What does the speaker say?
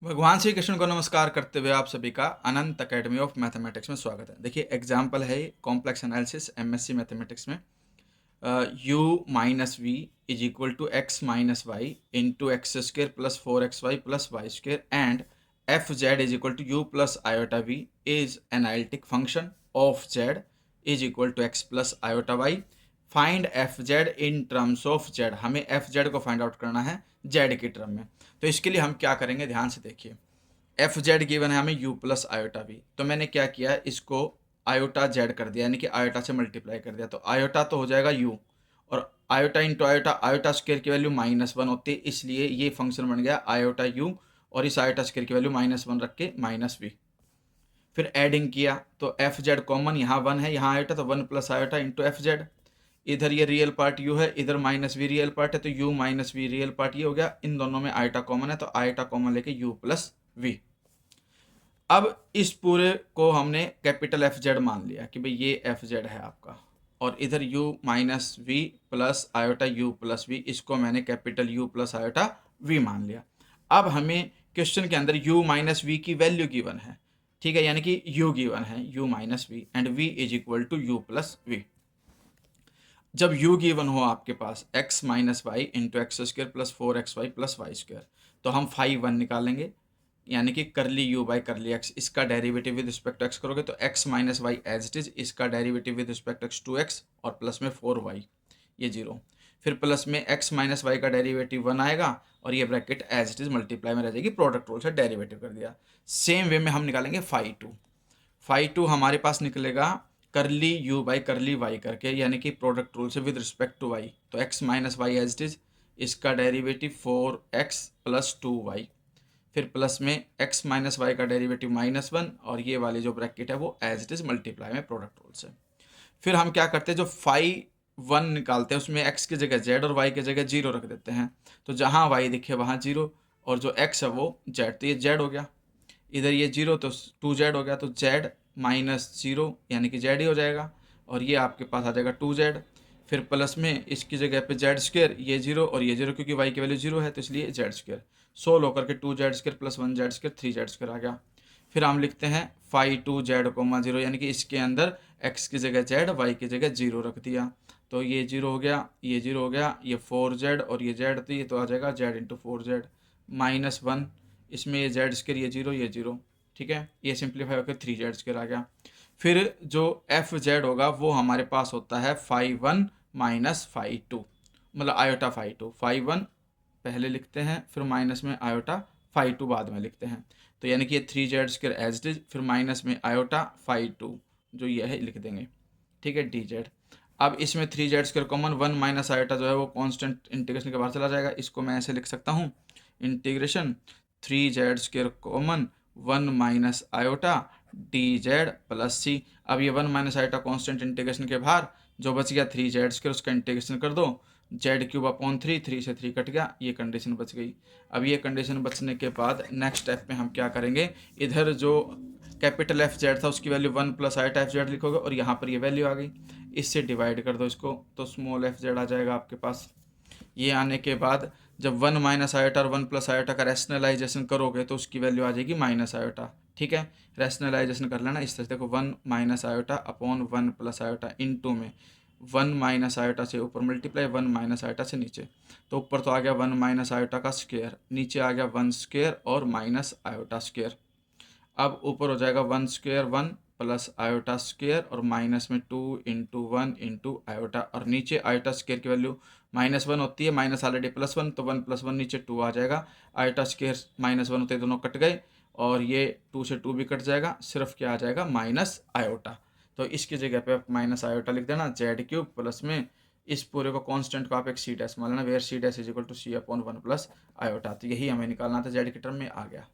भगवान श्री कृष्ण को नमस्कार करते हुए आप सभी का अनंत अकेडमी ऑफ मैथमेटिक्स में स्वागत है। देखिए एग्जाम्पल है कॉम्प्लेक्स एनालिसिस एमएससी मैथमेटिक्स में u minus V is equal to X minus Y into X square plus 4xy plus Y square and F Z is equal to U plus iota V is analytic function of Z is equal to X plus iota Y. Find F Z in terms of Z. हमें F Z को find out करना है Z की term में। तो इसके लिए हम क्या करेंगे, ध्यान से देखिए। एफ जेड गिवन है हमें यू प्लस आयोटा वी, तो मैंने क्या किया, इसको आयोटा जेड कर दिया, यानी कि आयोटा से मल्टीप्लाई कर दिया। तो आयोटा तो हो जाएगा यू, और iota into iota, iota square की वैल्यू -1 होती है, इसलिए ये फंक्शन बन गया आयोटा यू, और इस आयोटा स्क्वायर की वैल्यू -1 रख के माइनस वी। फिर एडिंग किया तो एफ जेड कॉमन, यहाँ 1 है यहाँ आयोटा, तो 1 plus iota into F Z. इधर ये रियल पार्ट यू है, इधर माइनस वी रियल पार्ट है, तो you minus V real part ये हो गया। इन दोनों में आयोटा कॉमन है, तो आयोटा कॉमन लेके यू प्लस वी। अब इस पूरे को हमने कैपिटल एफ जेड मान लिया कि भाई ये एफ जेड है आपका, और इधर u minus V plus iota u plus V, इसको मैंने capital U plus iota v मान लिया। अब हमें क्वेश्चन के अंदर u माइनस वी की वैल्यू गिवन है, ठीक है, यानी कि u गिवन है u minus V and v is equal to u plus V. जब u गिवन हो आपके पास x minus Y into X square plus 4xy plus Y square, तो हम फाई 1 निकालेंगे, यानी कि curly U by curly X, इसका derivative with respect to X करोगे तो X minus Y as it is, इसका derivative with respect to X 2x और प्लस में 4y, ये 0। फिर प्लस में एक्स माइनस वाई का डेरिवेटिव 1 आएगा, और ये bracket as it is multiply में रह जाएगी, प्रोडक्ट रूल से डेरिवेटिव कर दिया। सेम वे में हम निकालेंगे फाई 2। फाई 2 हमारे पास निकलेगा करली यू बाई करली वाई करके, यानी कि प्रोडक्ट रूल से विद रिस्पेक्ट टू वाई, तो X minus Y as it is, इसका डेरिवेटिव 4x प्लस 2y। फिर प्लस में x माइनस वाई का डेरिवेटिव -1, और ये वाली जो ब्रैकेट है वो एज इट इज मल्टीप्लाई में प्रोडक्ट रूल से। फिर हम क्या करते हैं, जो फाई 1 निकालते हैं उसमें x की जगह z और y की जगह 0 रख देते हैं, तो जहाँ y दिखे वहाँ 0, और जो x है वो z, तो ये z हो गया। इधर ये 0 तो 2z हो गया, तो z माइनस 0 यानी कि z ही हो जाएगा, और ये आपके पास आ जाएगा 2z। फिर प्लस में इसकी जगह पे जेड स्क्र, ये 0 और ये 0, क्योंकि y की वैल्यू 0 है तो इसलिए जेड स्क्र। सोल्व होकर के 2z square plus 1z square 3z square आ गया। फिर हम लिखते हैं फाई 2z कोमा 0, यानी कि इसके अंदर x की जगह z, y की जगह 0 रख दिया, तो ये 0 हो गया, ये 0 हो गया, ये 4z और ये z, तो ये तो आ जाएगा z इंटू 4z -1, इसमें ये जेड स्क्र, ये 0 ये 0, ठीक है, ये सिंप्लीफाई होकर 3z स्क्र आ गया। फिर जो एफ जेड होगा वो हमारे पास होता है फाई 1 माइनस फाई 2, मतलब आयोटा फाई 2। फाई 1 पहले लिखते हैं, फिर माइनस में आयोटा फाई 2 बाद में लिखते हैं, तो यानी कि ये 3z square as it is, फिर माइनस में आयोटा फाई 2 जो ये है लिख देंगे, ठीक है, dz। अब इसमें 3z square common, 1 minus iota जो है वो कांस्टेंट इंटीग्रेशन के बाहर चला जाएगा, इसको मैं ऐसे लिख सकता हूँ, integration 3z square common 1 minus iota dz plus C. अब ये 1 माइनस आयोटा कांस्टेंट इंटीग्रेशन के बाहर, जो बच गया 3z स्क्र, उसका इंटीग्रेशन कर दो, z³ 3 से 3 कट गया, ये कंडीशन बच गई। अब ये कंडीशन बचने के बाद नेक्स्ट स्टेप में हम क्या करेंगे, इधर जो कैपिटल एफ जेड था उसकी value 1 plus iota F Z लिखोगे, और यहाँ पर ये वैल्यू आ गई, इससे डिवाइड कर दो इसको, तो स्मॉल एफ जेड आ जाएगा आपके पास। ये आने के बाद जब 1 माइनस आयोटा और 1 प्लस आयोटा का रैशनलाइजेशन करोगे तो उसकी वैल्यू आ जाएगी माइनस आयोटा, ठीक है। रैशनलाइजेशन कर लेना इस तरह से, देखो 1 minus iota upon 1 plus iota into में 1 माइनस आयोटा से ऊपर मल्टीप्लाई 1 माइनस आयोटा से नीचे, तो ऊपर तो आ गया 1 माइनस आयोटा का स्क्वायर, नीचे आ गया 1 स्क्वायर और माइनस आयोटा स्क्वायर। अब ऊपर हो जाएगा 1 स्क्वायर 1 प्लस आयोटा स्क्वायर और माइनस में 2 इंटू 1 इंटू आयोटा, और नीचे आयोटा स्क्वायर की वैल्यू -1 होती है, माइनस ऑलरेडी +1, तो 1 + 1 नीचे 2 आ जाएगा, आयोटा स्क्वायर -1 होते दोनों कट गए, और ये 2 से 2 भी कट जाएगा, सिर्फ क्या आ जाएगा माइनस आयोटा। तो इसकी जगह पे आप माइनस आयोटा लिख देना, z³ प्लस में इस पूरे को कांस्टेंट को आप एक c डैश मान लेना, where c dash is equal to c upon 1 plus iota. तो यही हमें निकालना था, z की टर्म में आ गया।